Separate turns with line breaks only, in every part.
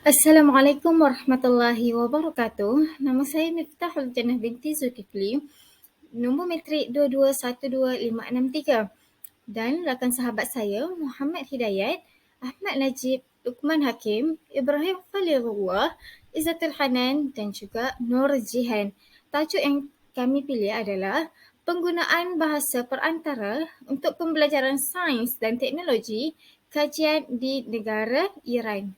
Assalamualaikum warahmatullahi wabarakatuh. Nama saya Miftahul Jannah binti Zulkifli. Nombor metrik 22125563. Dan rakan sahabat saya Muhammad Hidayat, Ahmad Najib, Lukman Hakim, Ibrahim Khalilullah, Izzatul Hanan dan juga Nur Jihan. Tajuk yang kami pilih adalah penggunaan bahasa perantara untuk pembelajaran sains dan teknologi kajian di negara Iran.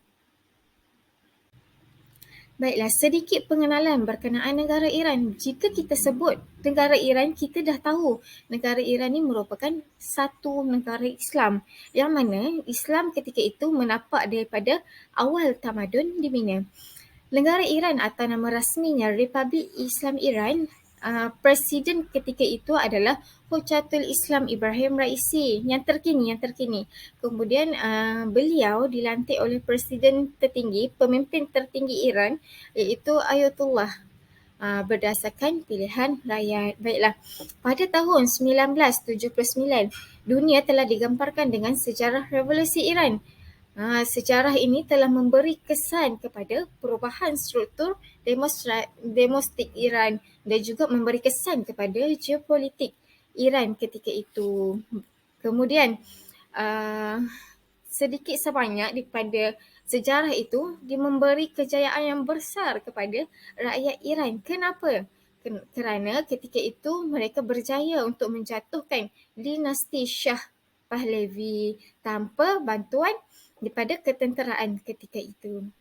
Baiklah, sedikit pengenalan berkenaan negara Iran. Jika kita sebut negara Iran, kita dah tahu negara Iran ini merupakan satu negara Islam yang mana Islam ketika itu menapak daripada awal tamadun di mana. Negara Iran atau nama rasminya Republik Islam Iran, Presiden ketika itu adalah Hojatul Islam Ibrahim Raisi yang terkini. Kemudian beliau dilantik oleh Presiden tertinggi, pemimpin tertinggi Iran iaitu Ayatullah berdasarkan pilihan rakyat. Baiklah, pada tahun 1979, dunia telah digemparkan dengan sejarah revolusi Iran. Sejarah ini telah memberi kesan kepada perubahan struktur demostik Iran dan juga memberi kesan kepada geopolitik Iran ketika itu. Kemudian uh, sedikit sebanyak daripada sejarah itu dia memberi kejayaan yang besar kepada rakyat Iran. Kenapa? Kerana ketika itu mereka berjaya untuk menjatuhkan dinasti Shah Pahlavi tanpa bantuan daripada ketenteraan ketika itu.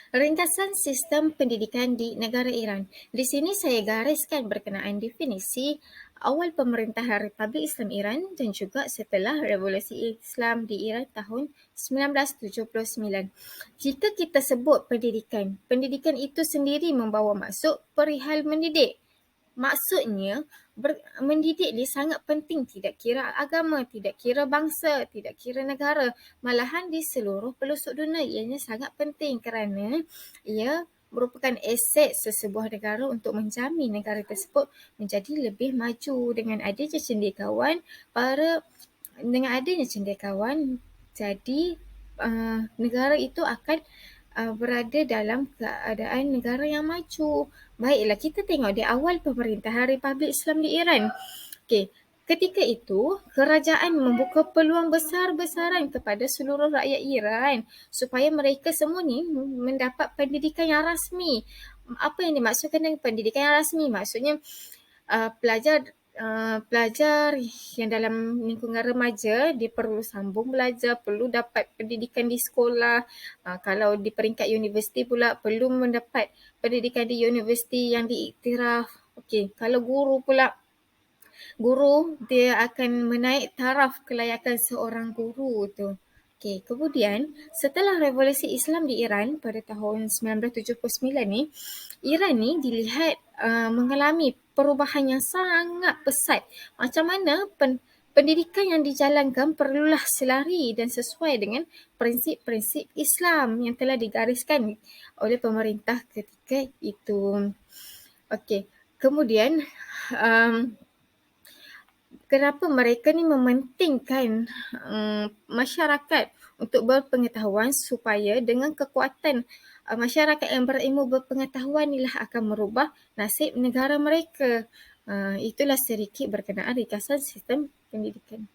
Ringkasan sistem pendidikan di negara Iran. Di sini saya gariskan berkenaan definisi awal pemerintahan Republik Islam Iran dan juga setelah Revolusi Islam di Iran tahun 1979. Jika kita sebut pendidikan, pendidikan itu sendiri membawa maksud perihal mendidik. Maksudnya, mendidik ni sangat penting, tidak kira agama, tidak kira bangsa, tidak kira negara. Malahan di seluruh pelosok dunia ianya sangat penting kerana ia merupakan aset sesebuah negara untuk menjamin negara tersebut menjadi lebih maju dengan adanya cendekiawan jadi negara itu akan berada dalam keadaan negara yang maju. Baiklah, kita tengok di awal pemerintahan Republik Islam di Iran. Okey, ketika itu kerajaan membuka peluang besar-besaran kepada seluruh rakyat Iran supaya mereka semua ni mendapat pendidikan yang rasmi. Apa yang dimaksudkan dengan pendidikan yang rasmi? Maksudnya pelajar yang dalam lingkungan remaja dia perlu sambung belajar, perlu dapat pendidikan di sekolah. Kalau di peringkat universiti pula perlu mendapat pendidikan di universiti yang diiktiraf. Okey, kalau guru dia akan menaik taraf kelayakan seorang guru tu. Okey, kemudian setelah revolusi Islam di Iran pada tahun 1979 ni, Iran ni dilihat mengalami perubahan yang sangat pesat. Macam mana pendidikan yang dijalankan perlulah selari dan sesuai dengan prinsip-prinsip Islam yang telah digariskan oleh pemerintah ketika itu. Okey, kemudian um, kenapa mereka ni mementingkan masyarakat untuk berpengetahuan supaya dengan kekuatan masyarakat yang berilmu berpengetahuan inilah akan merubah nasib negara mereka. Itulah sedikit berkenaan ringkasan sistem pendidikan.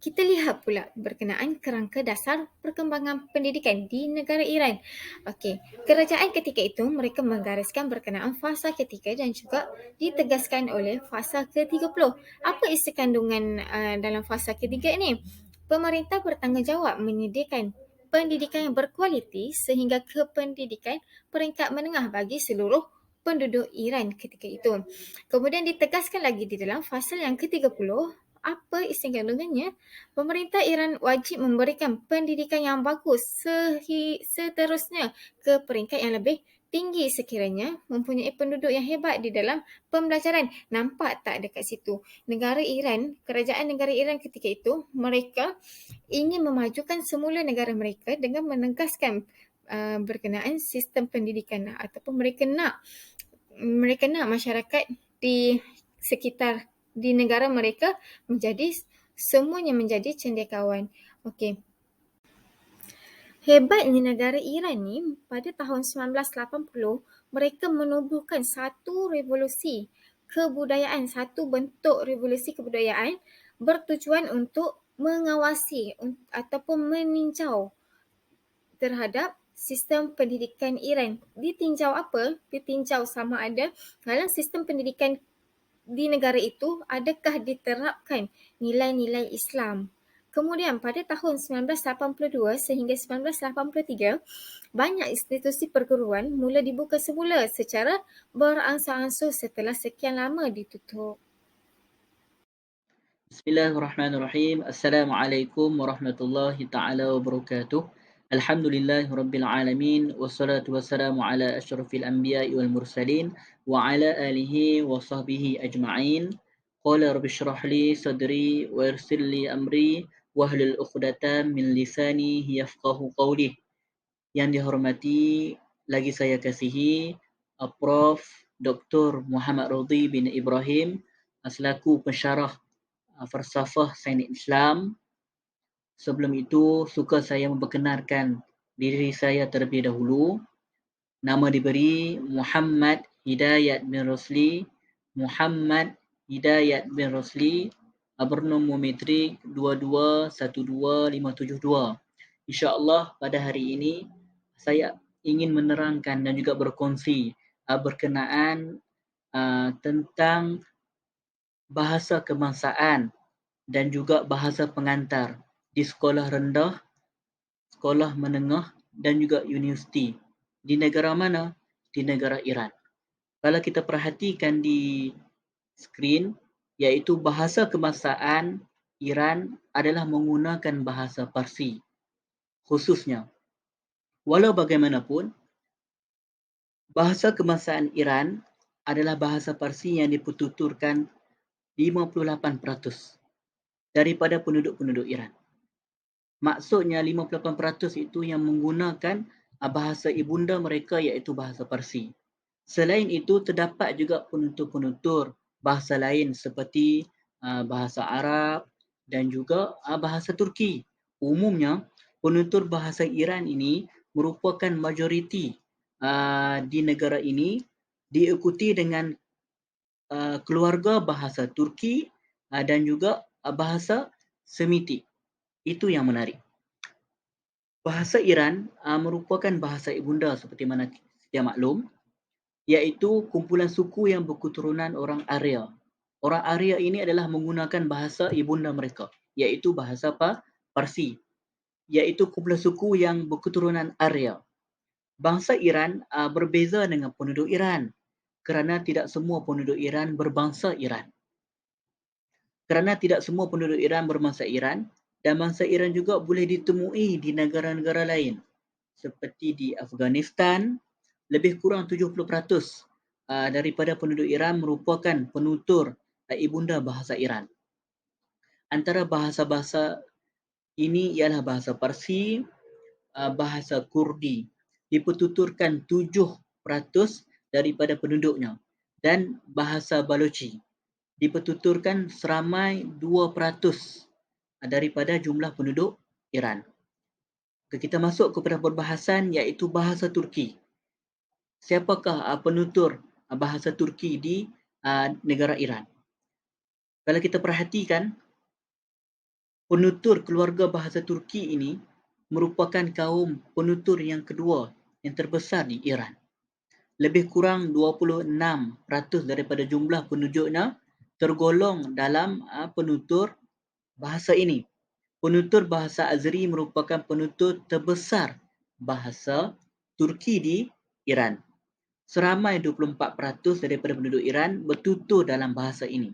Kita lihat pula berkenaan kerangka dasar perkembangan pendidikan di negara Iran. Okey, kerajaan ketika itu mereka menggariskan berkenaan fasa ketiga dan juga ditegaskan oleh fasa ke-30. Apa isi kandungan dalam fasa ketiga ini? Pemerintah bertanggungjawab menyediakan pendidikan yang berkualiti sehingga ke pendidikan peringkat menengah bagi seluruh penduduk Iran ketika itu. Kemudian ditegaskan lagi di dalam fasa yang ke-30, apa isi kandungannya? Pemerintah Iran wajib memberikan pendidikan yang bagus seterusnya ke peringkat yang lebih tinggi sekiranya mempunyai penduduk yang hebat di dalam pembelajaran. Nampak tak dekat situ? Kerajaan negara Iran ketika itu, mereka ingin memajukan semula negara mereka dengan menegaskan berkenaan sistem pendidikan ataupun mereka nak masyarakat di sekitar di negara mereka semuanya menjadi cendekiawan. Okey. Hebatnya negara Iran ni, pada tahun 1980, mereka menubuhkan satu revolusi kebudayaan, satu bentuk revolusi kebudayaan bertujuan untuk mengawasi ataupun meninjau terhadap sistem pendidikan Iran. Ditinjau apa? Ditinjau sama ada dalam sistem pendidikan di negara itu adakah diterapkan nilai-nilai Islam. Kemudian pada tahun 1982 sehingga 1983, banyak institusi perguruan mula dibuka semula secara beransur-ansur setelah sekian lama ditutup.
Bismillahirrahmanirrahim. Assalamualaikum warahmatullahi taala wabarakatuh. Alhamdulillah rabbil alamin wassalatu wassalamu ala asyrafil anbiya'i wal mursalin wa ala alihi wa sahbihi ajma'in. Qala rabbi shrah li sadri wa yassir li amri wahlul 'uqdatam min lisani yafqahu qawli. Yang dihormati lagi saya kasihi Prof. Dr. Muhammad Rodi bin Ibrahim selaku pensyarah falsafah sains Islam. Sebelum itu, suka saya memperkenalkan diri saya terlebih dahulu. Nama diberi Muhammad Hidayat bin Rosli. Muhammad Hidayat bin Rosli. Bernombor metrik 2212572. InsyaAllah pada hari ini saya ingin menerangkan dan juga berkongsi berkenaan tentang bahasa kebangsaan dan juga bahasa pengantar di sekolah rendah, sekolah menengah dan juga universiti. Di negara mana? Di negara Iran. Kalau kita perhatikan di skrin, iaitu bahasa kebangsaan Iran adalah menggunakan bahasa Parsi khususnya. Walau bagaimanapun, bahasa kebangsaan Iran adalah bahasa Parsi yang dipertuturkan 58% daripada penduduk-penduduk Iran. Maksudnya 58% itu yang menggunakan bahasa ibunda mereka iaitu bahasa Parsi. Selain itu terdapat juga penutur-penutur bahasa lain seperti bahasa Arab dan juga bahasa Turki. Umumnya penutur bahasa Iran ini merupakan majoriti di negara ini, diikuti dengan keluarga bahasa Turki dan juga bahasa Semitik. Itu yang menarik. Bahasa Iran merupakan bahasa ibunda seperti mana sedia maklum, iaitu kumpulan suku yang berketurunan orang Arya. Orang Arya ini adalah menggunakan bahasa ibunda mereka, iaitu bahasa Parsi, iaitu kumpulan suku yang berketurunan Arya. Bangsa Iran berbeza dengan penduduk Iran kerana tidak semua penduduk Iran berbangsa Iran. Kerana tidak semua penduduk Iran berbangsa Iran, dan bangsa Iran juga boleh ditemui di negara-negara lain seperti di Afghanistan. Lebih kurang 70% daripada penduduk Iran merupakan penutur ibunda bahasa Iran. Antara bahasa-bahasa ini ialah bahasa Parsi, bahasa Kurdi, dipertuturkan 7% daripada penduduknya, dan bahasa Balochi dipertuturkan seramai 2% daripada jumlah penduduk Iran. Kita masuk kepada perbahasan iaitu bahasa Turki. Siapakah penutur bahasa Turki di negara Iran? Kalau kita perhatikan, penutur keluarga bahasa Turki ini merupakan kaum penutur yang kedua yang terbesar di Iran. Lebih kurang 26% daripada jumlah penduduknya tergolong dalam penutur bahasa ini. Penutur bahasa Azeri merupakan penutur terbesar bahasa Turki di Iran. Seramai 24% daripada penduduk Iran bertutur dalam bahasa ini.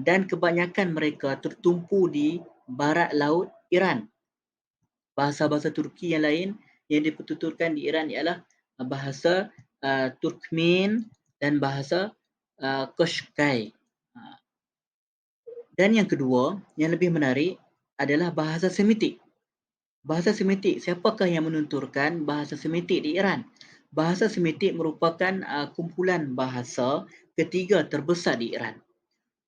Dan kebanyakan mereka tertumpu di barat laut Iran. Bahasa-bahasa Turki yang lain yang dipertuturkan di Iran ialah bahasa Turkmen dan bahasa Qashqai. Dan yang kedua, yang lebih menarik adalah bahasa Semitik. Bahasa Semitik, siapakah yang menuturkan bahasa Semitik di Iran? Bahasa Semitik merupakan kumpulan bahasa ketiga terbesar di Iran.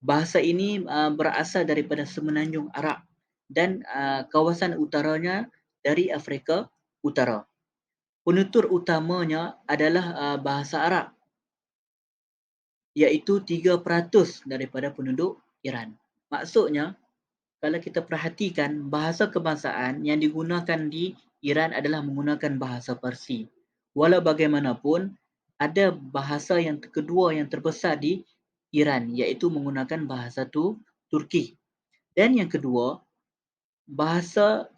Bahasa ini berasal daripada semenanjung Arab dan kawasan utaranya dari Afrika Utara. Penutur utamanya adalah bahasa Arab, iaitu 3% daripada penduduk Iran. Maksudnya, kalau kita perhatikan, bahasa kebangsaan yang digunakan di Iran adalah menggunakan bahasa Parsi. Walau bagaimanapun, ada bahasa yang kedua yang terbesar di Iran, iaitu menggunakan bahasa Turki. Dan yang kedua, bahasa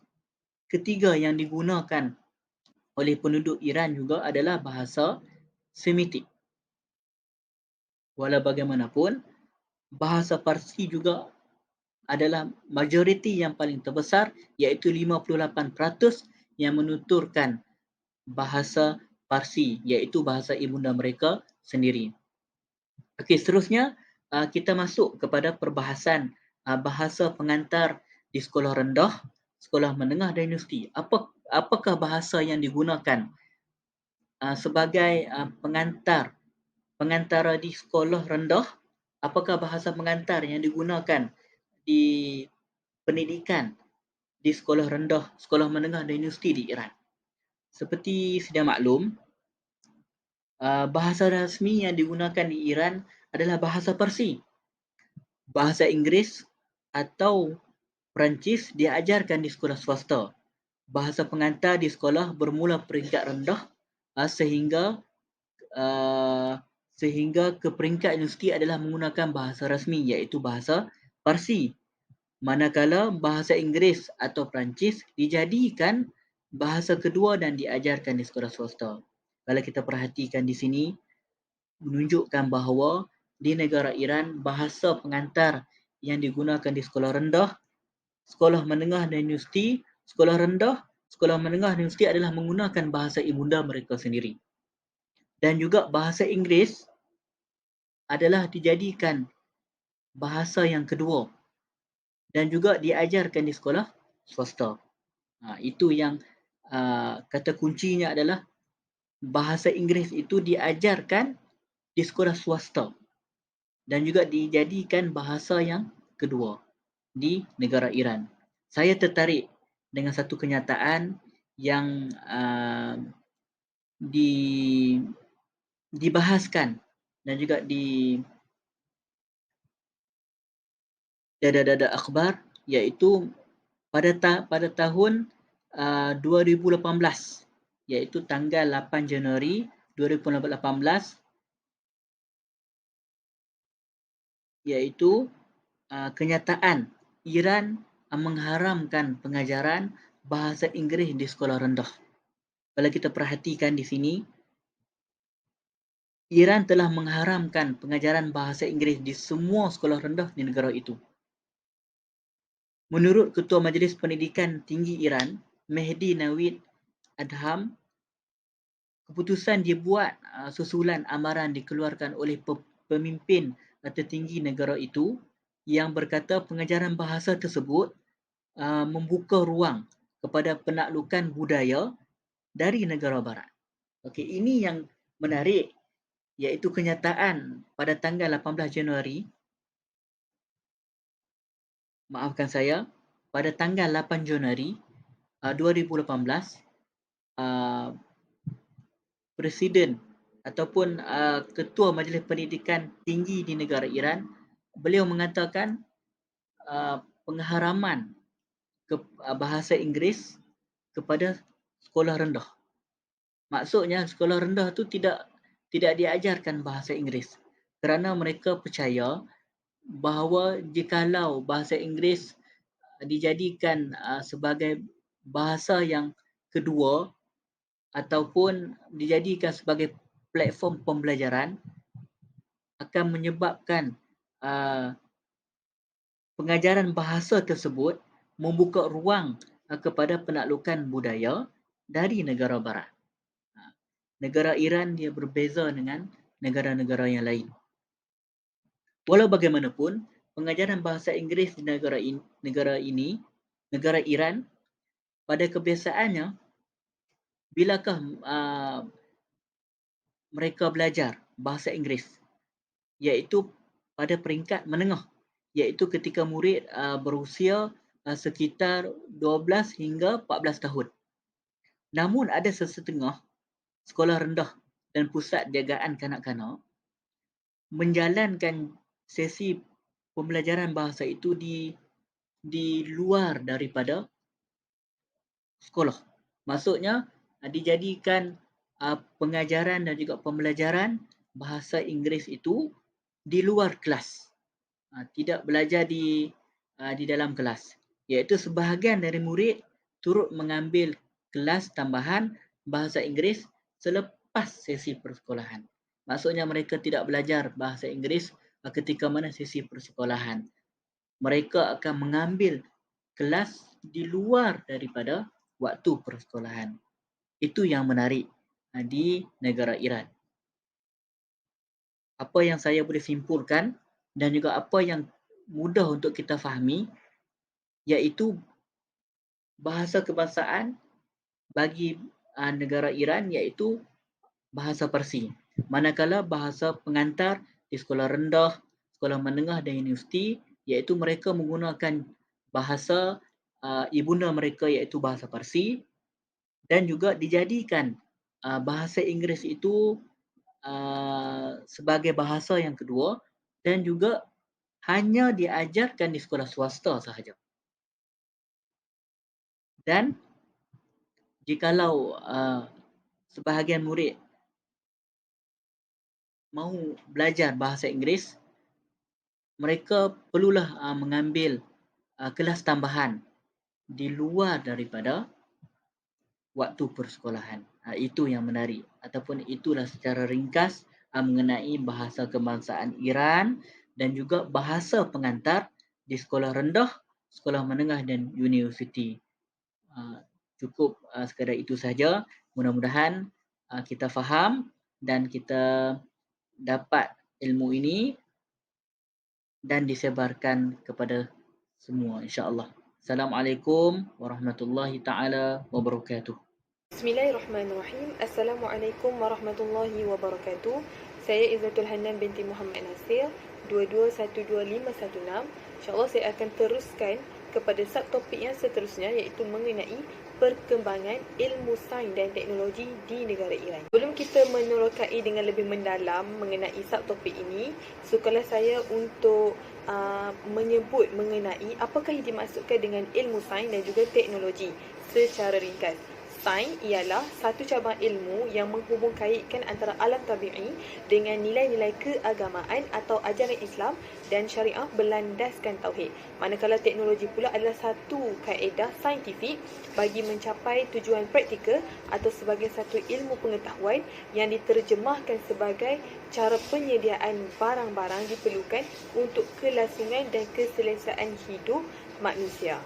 ketiga yang digunakan oleh penduduk Iran juga adalah bahasa Semitik. Walau bagaimanapun, bahasa Parsi juga adalah majoriti yang paling terbesar, iaitu 58% yang menuturkan bahasa Parsi, iaitu bahasa ibunda mereka sendiri. Okey, seterusnya kita masuk kepada perbahasan bahasa pengantar di sekolah rendah, sekolah menengah dan universiti. Apakah bahasa yang digunakan sebagai pengantara di sekolah rendah? Apakah bahasa pengantar yang digunakan di pendidikan di sekolah rendah, sekolah menengah dan universiti di Iran? Seperti sedia maklum, bahasa rasmi yang digunakan di Iran adalah bahasa Parsi. Bahasa Inggeris atau Perancis diajarkan di sekolah swasta. Bahasa pengantar di sekolah bermula peringkat rendah sehingga ke peringkat universiti adalah menggunakan bahasa rasmi, iaitu bahasa Parsi. Manakala bahasa Inggeris atau Perancis dijadikan bahasa kedua dan diajarkan di sekolah swasta. Kalau kita perhatikan di sini, menunjukkan bahawa di negara Iran, bahasa pengantar yang digunakan di sekolah rendah, sekolah menengah dan universiti, sekolah rendah, sekolah menengah dan universiti adalah menggunakan bahasa ibunda mereka sendiri. Dan juga bahasa Inggeris adalah dijadikan bahasa yang kedua dan juga diajarkan di sekolah swasta. Itu yang kata kuncinya adalah bahasa Inggeris itu diajarkan di sekolah swasta dan juga dijadikan bahasa yang kedua di negara Iran. Saya tertarik dengan satu kenyataan yang dibahaskan dan juga di dada-dada akhbar, iaitu pada tahun 2018, iaitu tanggal 8 Januari 2018, iaitu kenyataan Iran mengharamkan pengajaran bahasa Inggeris di sekolah rendah. Kalau kita perhatikan di sini, Iran telah mengharamkan pengajaran bahasa Inggeris di semua sekolah rendah di negara itu. Menurut Ketua Majlis Pendidikan Tinggi Iran, Mehdi Nawid Adham, keputusan dibuat susulan amaran dikeluarkan oleh pemimpin tertinggi negara itu yang berkata pengajaran bahasa tersebut membuka ruang kepada penaklukan budaya dari negara barat. Okey, ini yang menarik, iaitu kenyataan pada tanggal 18 Januari, maafkan saya, pada tanggal 8 Januari 2018, Presiden ataupun Ketua Majlis Pendidikan Tinggi di negara Iran, beliau mengatakan pengharaman bahasa Inggeris kepada sekolah rendah. Maksudnya sekolah rendah tu tidak diajarkan bahasa Inggeris kerana mereka percaya bahawa jikalau bahasa Inggeris dijadikan sebagai bahasa yang kedua ataupun dijadikan sebagai platform pembelajaran, akan menyebabkan pengajaran bahasa tersebut membuka ruang kepada penaklukan budaya dari negara barat. Negara Iran dia berbeza dengan negara-negara yang lain. Walau bagaimanapun, pengajaran bahasa Inggeris di negara Iran, pada kebiasaannya, bilakah mereka belajar bahasa Inggeris, iaitu pada peringkat menengah, iaitu ketika murid berusia sekitar 12 hingga 14 tahun. Namun ada sesetengah sekolah rendah dan pusat jagaan kanak-kanak menjalankan sesi pembelajaran bahasa itu di luar daripada sekolah. Maksudnya dijadikan pengajaran dan juga pembelajaran bahasa Inggeris itu di luar kelas. Tidak belajar di dalam kelas. Iaitu sebahagian dari murid turut mengambil kelas tambahan bahasa Inggeris selepas sesi persekolahan. Maksudnya mereka tidak belajar bahasa Inggeris ketika mana sesi persekolahan. Mereka akan mengambil kelas di luar daripada waktu persekolahan. Itu yang menarik di negara Iran. Apa yang saya boleh simpulkan dan juga apa yang mudah untuk kita fahami, iaitu bahasa kebangsaan bagi negara Iran iaitu bahasa Parsi. Manakala bahasa pengantar di sekolah rendah, sekolah menengah dan universiti iaitu mereka menggunakan bahasa ibunda mereka iaitu bahasa Parsi, dan juga dijadikan bahasa Inggeris itu sebagai bahasa yang kedua dan juga hanya diajarkan di sekolah swasta sahaja. Dan jikalau sebahagian murid mahu belajar bahasa Inggeris, mereka perlulah mengambil kelas tambahan di luar daripada waktu persekolahan. Itu yang menarik ataupun itulah secara ringkas mengenai bahasa kebangsaan Iran dan juga bahasa pengantar di sekolah rendah, sekolah menengah dan universiti. Cukup sekadar itu saja. Mudah-mudahan kita faham dan kita dapat ilmu ini dan disebarkan kepada semua, insya-Allah. Assalamualaikum warahmatullahi taala wabarakatuh.
Bismillahirrahmanirrahim. Assalamualaikum warahmatullahi wabarakatuh. Saya Izzatul Hanan binti Muhammad Nasir, 2212-516. InsyaAllah saya akan teruskan kepada subtopik yang seterusnya, iaitu mengenai perkembangan ilmu sains dan teknologi di negara Iran. Sebelum kita menerokai dengan lebih mendalam mengenai subtopik ini, sukalah saya untuk menyebut mengenai apakah yang dimaksudkan dengan ilmu sains dan juga teknologi secara ringkas. Sains ialah satu cabang ilmu yang menghubungkaitkan antara alam tabi'i dengan nilai-nilai keagamaan atau ajaran Islam dan syariah berlandaskan tauhid. Manakala teknologi pula adalah satu kaedah saintifik bagi mencapai tujuan praktikal atau sebagai satu ilmu pengetahuan yang diterjemahkan sebagai cara penyediaan barang-barang diperlukan untuk kelangsungan dan keselesaan hidup manusia.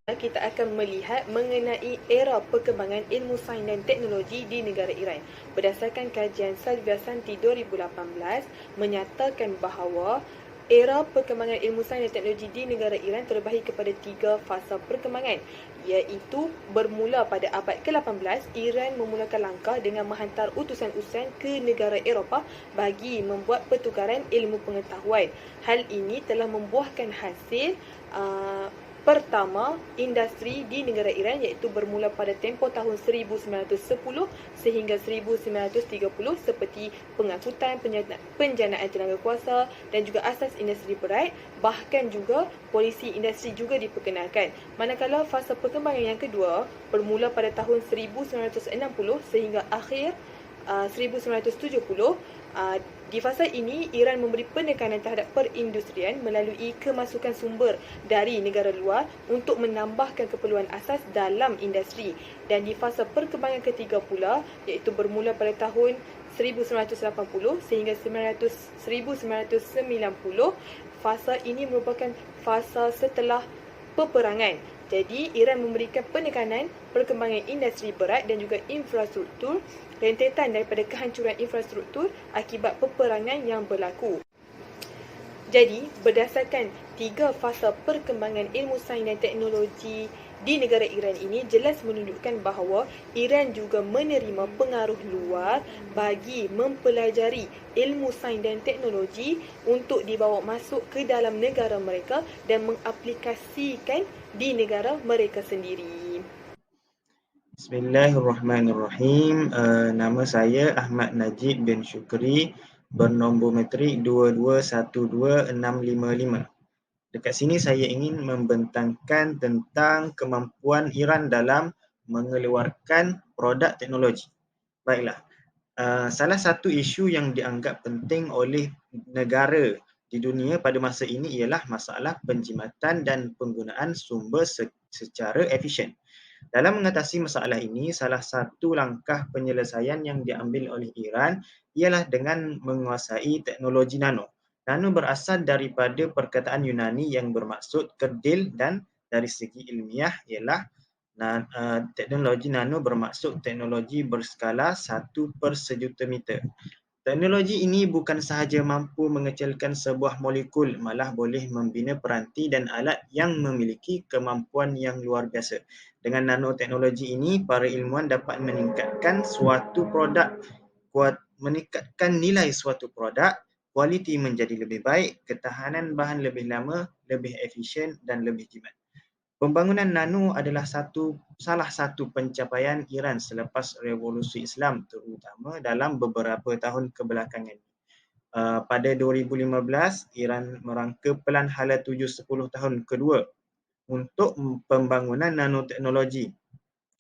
Kita akan melihat mengenai era perkembangan ilmu sains dan teknologi di negara Iran. Berdasarkan kajian Salvia Santi 2018 menyatakan bahawa era perkembangan ilmu sains dan teknologi di negara Iran terbahagi kepada 3 fasa perkembangan, iaitu bermula pada abad ke-18, Iran memulakan langkah dengan menghantar utusan-utusan ke negara Eropah bagi membuat pertukaran ilmu pengetahuan. Hal ini telah membuahkan hasil pertama industri di negara Iran, iaitu bermula pada tempoh tahun 1910 sehingga 1930 seperti pengangkutan, penjanaan tenaga kuasa dan juga asas industri berat. Bahkan juga polisi industri juga diperkenalkan. Manakala fasa perkembangan yang kedua bermula pada tahun 1960 sehingga akhir 1970. Di fasa ini, Iran memberi penekanan terhadap perindustrian melalui kemasukan sumber dari negara luar untuk menambahkan keperluan asas dalam industri. Dan di fasa perkembangan ketiga pula, iaitu bermula pada tahun 1980 sehingga 1990, fasa ini merupakan fasa setelah peperangan. Jadi, Iran memberikan penekanan perkembangan industri berat dan juga infrastruktur, rentetan daripada kehancuran infrastruktur akibat peperangan yang berlaku. Jadi, berdasarkan 3 fasa perkembangan ilmu sains dan teknologi di negara Iran ini jelas menunjukkan bahawa Iran juga menerima pengaruh luar bagi mempelajari ilmu sains dan teknologi untuk dibawa masuk ke dalam negara mereka dan mengaplikasikan di negara mereka sendiri.
Bismillahirrahmanirrahim. Nama saya Ahmad Najib bin Syukri, bernombor metrik 2212655. Dekat sini saya ingin membentangkan tentang kemampuan Iran dalam mengeluarkan produk teknologi. Baiklah, salah satu isu yang dianggap penting oleh negara di dunia pada masa ini ialah masalah penjimatan dan penggunaan sumber secara efisien. Dalam mengatasi masalah ini, salah satu langkah penyelesaian yang diambil oleh Iran ialah dengan menguasai teknologi nano. Nano berasal daripada perkataan Yunani yang bermaksud kerdil dan dari segi ilmiah ialah teknologi nano bermaksud teknologi berskala 1/1,000,000 meter. Teknologi ini bukan sahaja mampu mengecilkan sebuah molekul, malah boleh membina peranti dan alat yang memiliki kemampuan yang luar biasa. Dengan nanoteknologi ini, para ilmuwan dapat meningkatkan nilai suatu produk, kualiti menjadi lebih baik, ketahanan bahan lebih lama, lebih efisien dan lebih jimat. Pembangunan nano adalah salah satu pencapaian Iran selepas revolusi Islam, terutama dalam beberapa tahun kebelakangan. Pada 2015, Iran merangka Pelan Hala 7 10 tahun kedua untuk pembangunan nanoteknologi,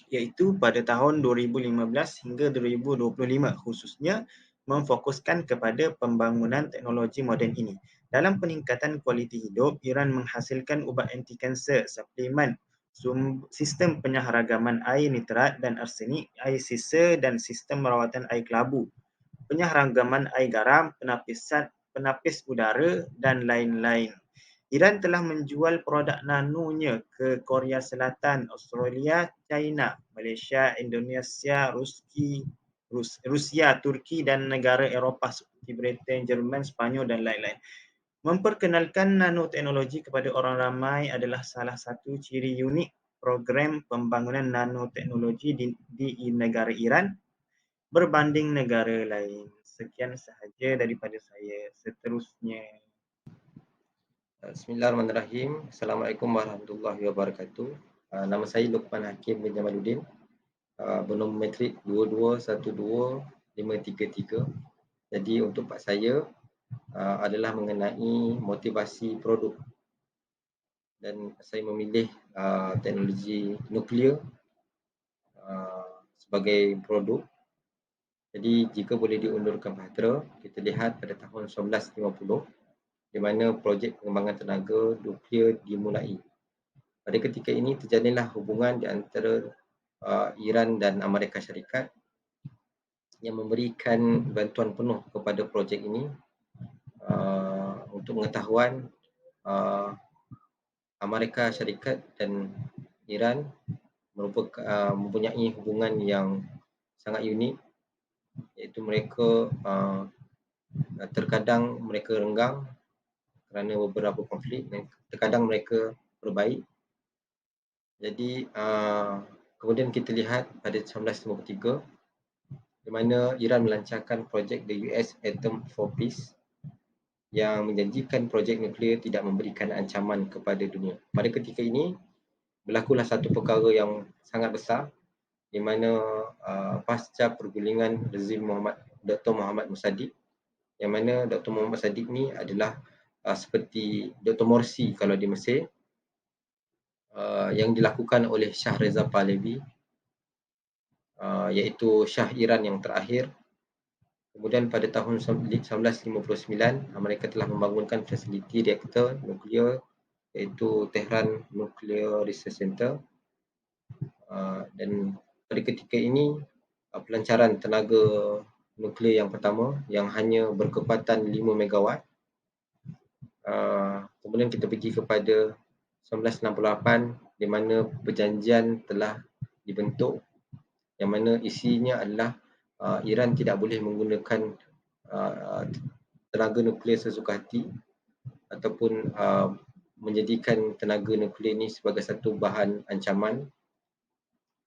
iaitu pada tahun 2015 hingga 2025, khususnya memfokuskan kepada pembangunan teknologi moden ini. Dalam peningkatan kualiti hidup, Iran menghasilkan ubat anti kanser, suplemen, sistem penyahragaman air nitrat dan arsenik, air sisa dan sistem merawatan air kelabu, penyahragaman air garam, penapis udara dan lain-lain. Iran telah menjual produk nanonya ke Korea Selatan, Australia, China, Malaysia, Indonesia, Rusia, Turki dan negara Eropah seperti Britain, Jerman, Sepanyol dan lain-lain. Memperkenalkan nanoteknologi kepada orang ramai adalah salah satu ciri unik program pembangunan nanoteknologi di negara Iran berbanding negara lain. Sekian sahaja daripada saya. Seterusnya.
Bismillahirrahmanirrahim. Assalamualaikum warahmatullahi wabarakatuh. Nama saya Luqman Hakim bin Jamaluddin, bernombor metrik 2212533. Jadi untuk part saya adalah mengenai motivasi produk, dan saya memilih teknologi nuklear sebagai produk. Jadi jika boleh diundurkan bahtera, kita lihat pada tahun 1950 di mana projek pengembangan tenaga nuklear dimulai. Pada ketika ini terjadilah hubungan di antara Iran dan Amerika Syarikat yang memberikan bantuan penuh kepada projek ini untuk pengetahuan. Amerika Syarikat dan Iran mempunyai hubungan yang sangat unik, iaitu mereka terkadang mereka renggang kerana beberapa konflik dan terkadang mereka berbaik. Jadi kemudian kita lihat pada 1953 di mana Iran melancarkan projek The US Atom for Peace yang menjanjikan projek nuklear tidak memberikan ancaman kepada dunia. Pada ketika ini berlakulah satu perkara yang sangat besar di mana pasca pergulingan rezim Dr. Muhammad Mossadegh, yang mana Dr. Muhammad Mossadegh ni adalah seperti Dr. Morsi kalau di Mesir, yang dilakukan oleh Shah Reza Pahlavi, iaitu Shah Iran yang terakhir. Kemudian pada tahun 1959, mereka telah membangunkan fasiliti reaktor nuklear iaitu Tehran Nuclear Research Center. Dan pada ketika ini pelancaran tenaga nuklear yang pertama yang hanya berkekuatan 5 megawatt. Kemudian kita pergi kepada 1968 di mana perjanjian telah dibentuk yang mana isinya adalah Iran tidak boleh menggunakan tenaga nuklear sesuka hati ataupun menjadikan tenaga nuklear ini sebagai satu bahan ancaman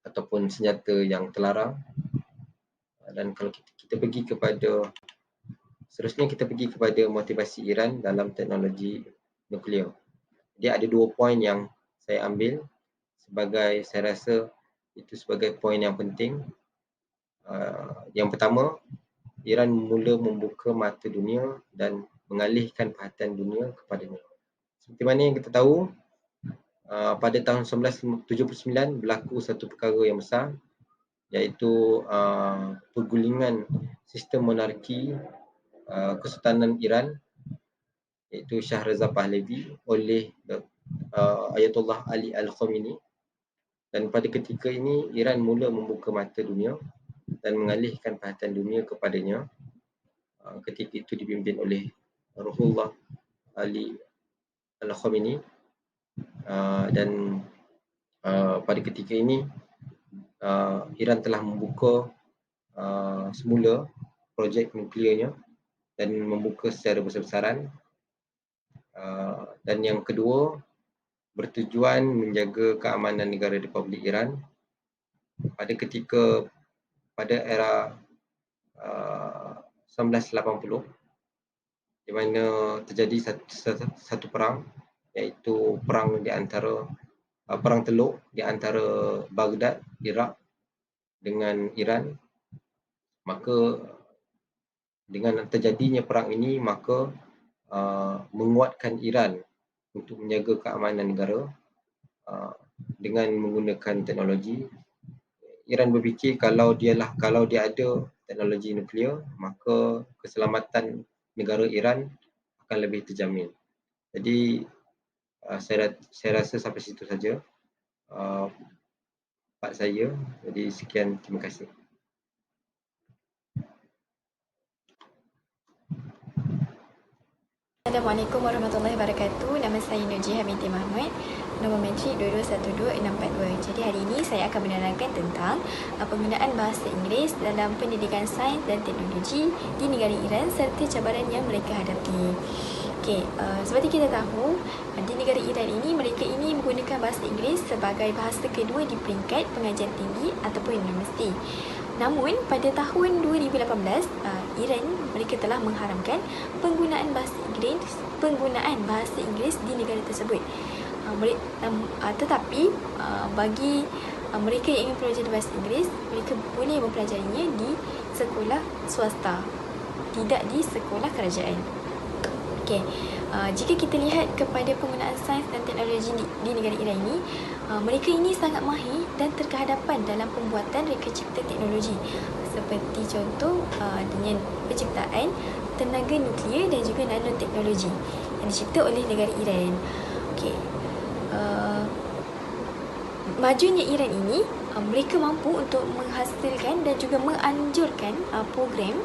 ataupun senjata yang terlarang. Dan kalau kita pergi kepada, seterusnya kita pergi kepada motivasi Iran dalam teknologi nuklear. Dia ada 2 poin yang saya ambil sebagai, saya rasa itu sebagai poin yang penting. Yang pertama, Iran mula membuka mata dunia dan mengalihkan perhatian dunia kepadanya. Seperti mana yang kita tahu, pada tahun 1979 berlaku satu perkara yang besar, iaitu pergulingan sistem monarki Kesultanan Iran, iaitu Shah Reza Pahlavi oleh Ayatollah Ali Al-Khamenei. Dan pada ketika ini Iran mula membuka mata dunia dan mengalihkan perhatian dunia kepadanya. Ketika itu dipimpin oleh Ruhollah Ali Al-Khamenei, dan pada ketika ini Iran telah membuka semula projek nuklearnya dan membuka secara besar-besaran. Dan yang kedua, bertujuan menjaga keamanan negara Republik Iran pada era 1980, di mana terjadi satu perang, iaitu perang teluk di antara Baghdad, Iraq dengan Iran. Maka dengan terjadinya perang ini, maka menguatkan Iran untuk menjaga keamanan negara dengan menggunakan teknologi. Iran berfikir kalau dia ada teknologi nuklear, maka keselamatan negara Iran akan lebih terjamin. Jadi saya rasa sampai situ saja part saya. Jadi sekian, terima kasih.
Assalamualaikum warahmatullahi wabarakatuh. Nama saya Nurjiah binti Mahmud, nombor metrik 2212642. Jadi hari ini saya akan menerangkan tentang penggunaan bahasa Inggeris dalam pendidikan sains dan teknologi di negara Iran serta cabaran yang mereka hadapi. Okey, seperti kita tahu, di negara Iran ini, mereka ini menggunakan bahasa Inggeris sebagai bahasa kedua di peringkat pengajian tinggi ataupun universiti. Namun pada tahun 2018, Iran mereka telah mengharamkan penggunaan bahasa Inggeris di negara tersebut. Tetapi bagi mereka yang ingin belajar bahasa Inggeris, mereka boleh mempelajarinya di sekolah swasta, tidak di sekolah kerajaan. Okey, jika kita lihat kepada penggunaan sains dan teknologi di negara Iran ini, mereka ini sangat mahir dan terkehadapan dalam pembuatan reka cipta teknologi, seperti contoh dengan penciptaan tenaga nuklear dan juga nanoteknologi yang dicipta oleh negara Iran. Okey, majunya Iran ini, mereka mampu untuk menghasilkan dan juga menganjurkan program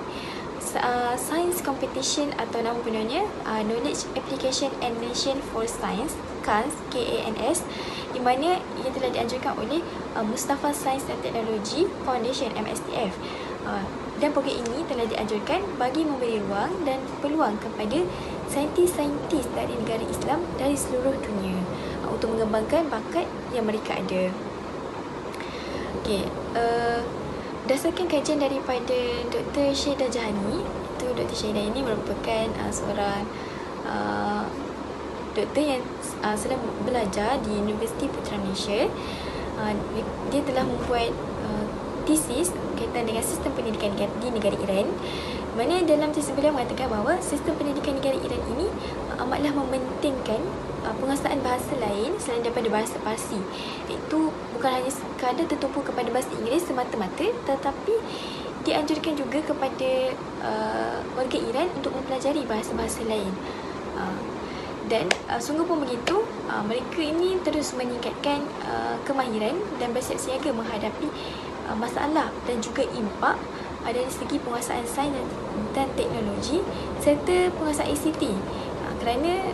Science Competition atau nama penuhnya Knowledge Application and Nation for Science, KANS, KANS, di mana ia telah dianjurkan oleh Mustafa Science and Technology Foundation, MSTF. Dan program ini telah dianjurkan bagi memberi ruang dan peluang kepada saintis-saintis dari negara Islam dari seluruh dunia untuk mengembangkan bakat yang mereka ada. Okey, berdasarkan kajian daripada Dr. Syedah Jahani, itu Dr. Syedah ini merupakan seorang doktor yang sedang belajar di Universiti Putra Malaysia. Dia telah membuat tesis berkaitan dengan sistem pendidikan di negara Iran, mana dalam tesis beliau mengatakan bahawa sistem pendidikan negara Iran ini amatlah mementingkan penguasaan bahasa lain selain daripada bahasa Parsi. Itu bukan hanya sekadar tertumpu kepada bahasa Inggeris semata-mata, tetapi dianjurkan juga kepada warga Iran untuk mempelajari bahasa-bahasa lain. Dan sungguh pun begitu, mereka ini terus meningkatkan kemahiran dan bersiap siaga menghadapi masalah dan juga impak dari segi penguasaan sains dan teknologi serta penguasaan ICT. Kerana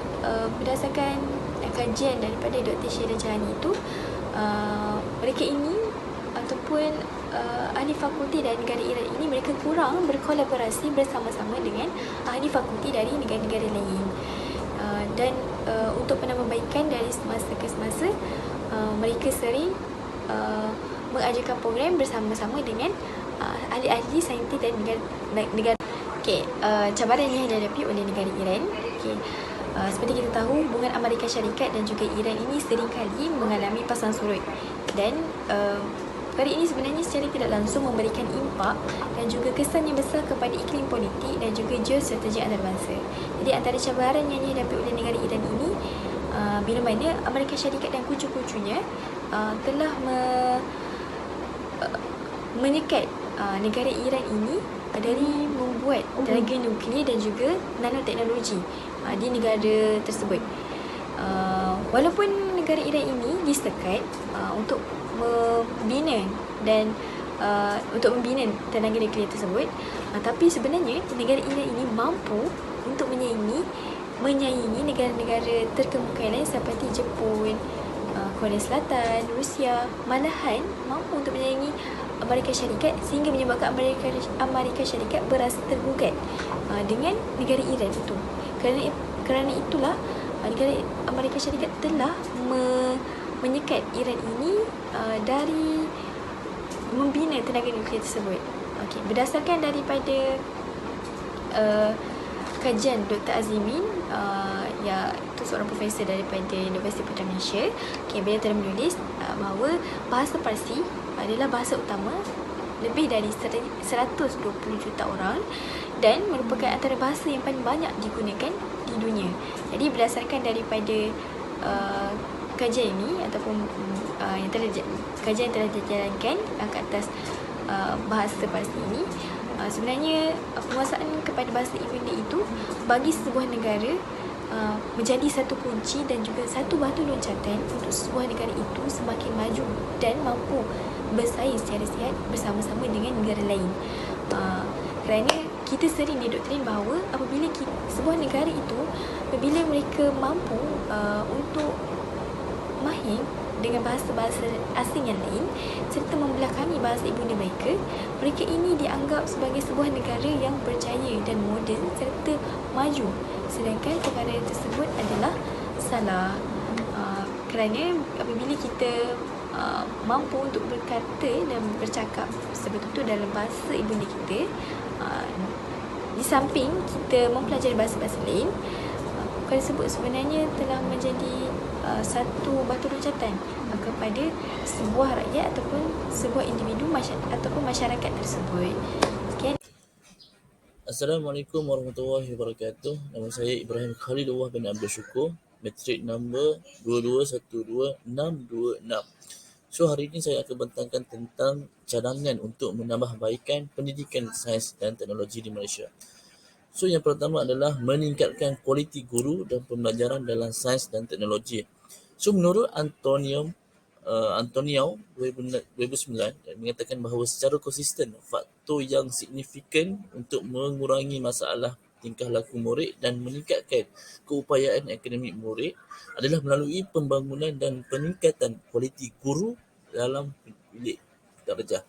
berdasarkan kajian daripada Dr. Syedah Jahani itu, mereka ini ataupun ahli fakulti dari negara Iran ini, mereka kurang berkolaborasi bersama-sama dengan ahli fakulti dari negara-negara lain. dan untuk penambahbaikan dari semasa ke semasa, mereka sering mengajarkan program bersama-sama dengan ahli-ahli saintis dan negara. Cabaran yang dihadapi oleh negara Iran. Seperti kita tahu, hubungan Amerika Syarikat dan juga Iran ini seringkali mengalami pasang surut, dan perkara ini sebenarnya secara tidak langsung memberikan impak dan juga kesan yang besar kepada iklim politik dan juga geostrategi antarabangsa. Jadi antara cabaran yang dihadapi oleh negara Iran ini, bila mana Amerika Syarikat dan kucu-kucunya telah menyekat negara Iran ini dari membuat tenaga nuklear dan juga nanoteknologi di negara tersebut. Walaupun negara Iran ini disekat untuk membina tenaga nuklear tersebut, tapi sebenarnya negara Iran ini mampu untuk menyaingi negara-negara terkemuka lain seperti Jepun, Korea Selatan, Rusia, malahan mampu untuk menyaingi Amerika Syarikat, sehingga menyebabkan Amerika Syarikat berasa tergugat dengan negara Iran itu. Kerana itulah negara Amerika Syarikat telah menyekat Iran ini dari membina tenaga nuklear tersebut. Berdasarkan daripada kajian Dr. Azimin, iaitu seorang profesor daripada Universiti Putra Malaysia, beliau telah menulis bahawa bahasa Parsi adalah bahasa utama lebih dari 120 juta orang dan merupakan antara bahasa yang paling banyak digunakan di dunia. Jadi berdasarkan daripada kajian ini ataupun kajian yang telah dijalankan ke atas bahasa Parsi ini, sebenarnya penguasaan kepada bahasa ibunda itu bagi sebuah negara menjadi satu kunci dan juga satu batu loncatan untuk sebuah negara itu semakin maju dan mampu bersaing secara sihat bersama-sama dengan negara lain. Kerana kita sering didoktrin bahawa apabila sebuah negara itu, apabila mereka mampu untuk mahir dengan bahasa-bahasa asing yang lain serta membelakangi bahasa ibunda mereka, mereka ini dianggap sebagai sebuah negara yang berjaya dan moden serta maju. Sedangkan perkara tersebut adalah salah. Kerana apabila kita mampu untuk berkata dan bercakap sebetul-betul dalam bahasa ibunda kita, di samping kita mempelajari bahasa-bahasa lain, perkara tersebut sebenarnya telah menjadi satu batu loncatan kepada sebuah rakyat ataupun sebuah individu ataupun masyarakat tersebut. Sekian.
Assalamualaikum warahmatullahi wabarakatuh. Nama saya Ibrahim Khalilullah bin Abdul Syukur, matrik nombor 2212626. So hari ini saya akan bentangkan tentang cadangan untuk menambahbaikan pendidikan sains dan teknologi di Malaysia. So yang pertama adalah meningkatkan kualiti guru dan pembelajaran dalam sains dan teknologi. So menurut Antoniau 2009 mengatakan bahawa secara konsisten faktor yang signifikan untuk mengurangi masalah tingkah laku murid dan meningkatkan keupayaan akademik murid adalah melalui pembangunan dan peningkatan kualiti guru dalam bilik darjah.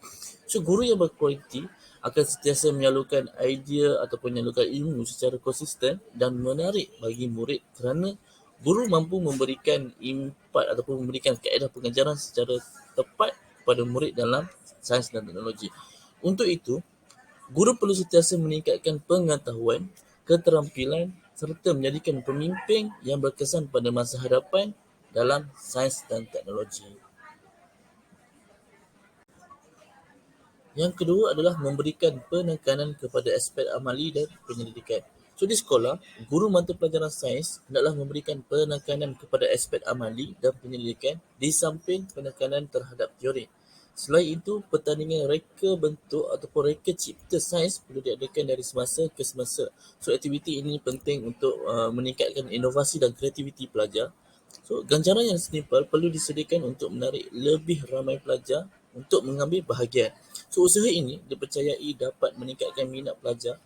So guru yang berkualiti akan sentiasa menyalurkan idea ataupun menyalurkan ilmu secara konsisten dan menarik bagi murid kerana guru mampu memberikan impak ataupun memberikan kaedah pengajaran secara tepat kepada murid dalam sains dan teknologi. Untuk itu, guru perlu sentiasa meningkatkan pengetahuan, keterampilan serta menjadikan pemimpin yang berkesan pada masa hadapan dalam sains dan teknologi. Yang kedua adalah memberikan penekanan kepada aspek amali dan penyelidikan. So di sekolah, guru mata pelajaran sains hendaklah memberikan penekanan kepada aspek amali dan penyelidikan di samping penekanan terhadap teori. Selain itu, pertandingan reka bentuk ataupun reka cipta sains perlu diadakan dari semasa ke semasa. So aktiviti ini penting untuk meningkatkan inovasi dan kreativiti pelajar. So ganjaran yang setimpal perlu disediakan untuk menarik lebih ramai pelajar untuk mengambil bahagian. So usaha ini dipercayai dapat meningkatkan minat pelajar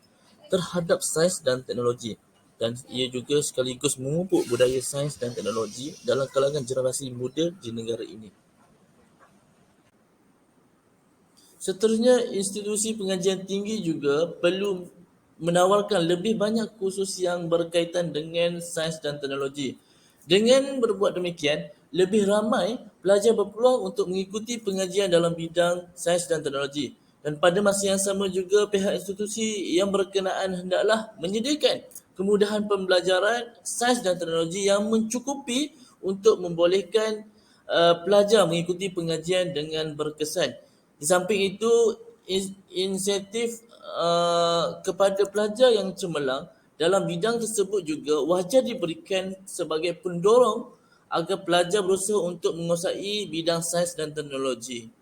terhadap sains dan teknologi dan ia juga sekaligus memupuk budaya sains dan teknologi dalam kalangan generasi muda di negara ini. Seterusnya, institusi pengajian tinggi juga perlu menawarkan lebih banyak kursus yang berkaitan dengan sains dan teknologi. Dengan berbuat demikian, lebih ramai pelajar berpeluang untuk mengikuti pengajian dalam bidang sains dan teknologi. Dan pada masa yang sama juga, pihak institusi yang berkenaan hendaklah menyediakan kemudahan pembelajaran sains dan teknologi yang mencukupi untuk membolehkan pelajar mengikuti pengajian dengan berkesan. Di samping itu, insentif kepada pelajar yang cemerlang dalam bidang tersebut juga wajar diberikan sebagai pendorong agar pelajar berusaha untuk menguasai bidang sains dan teknologi.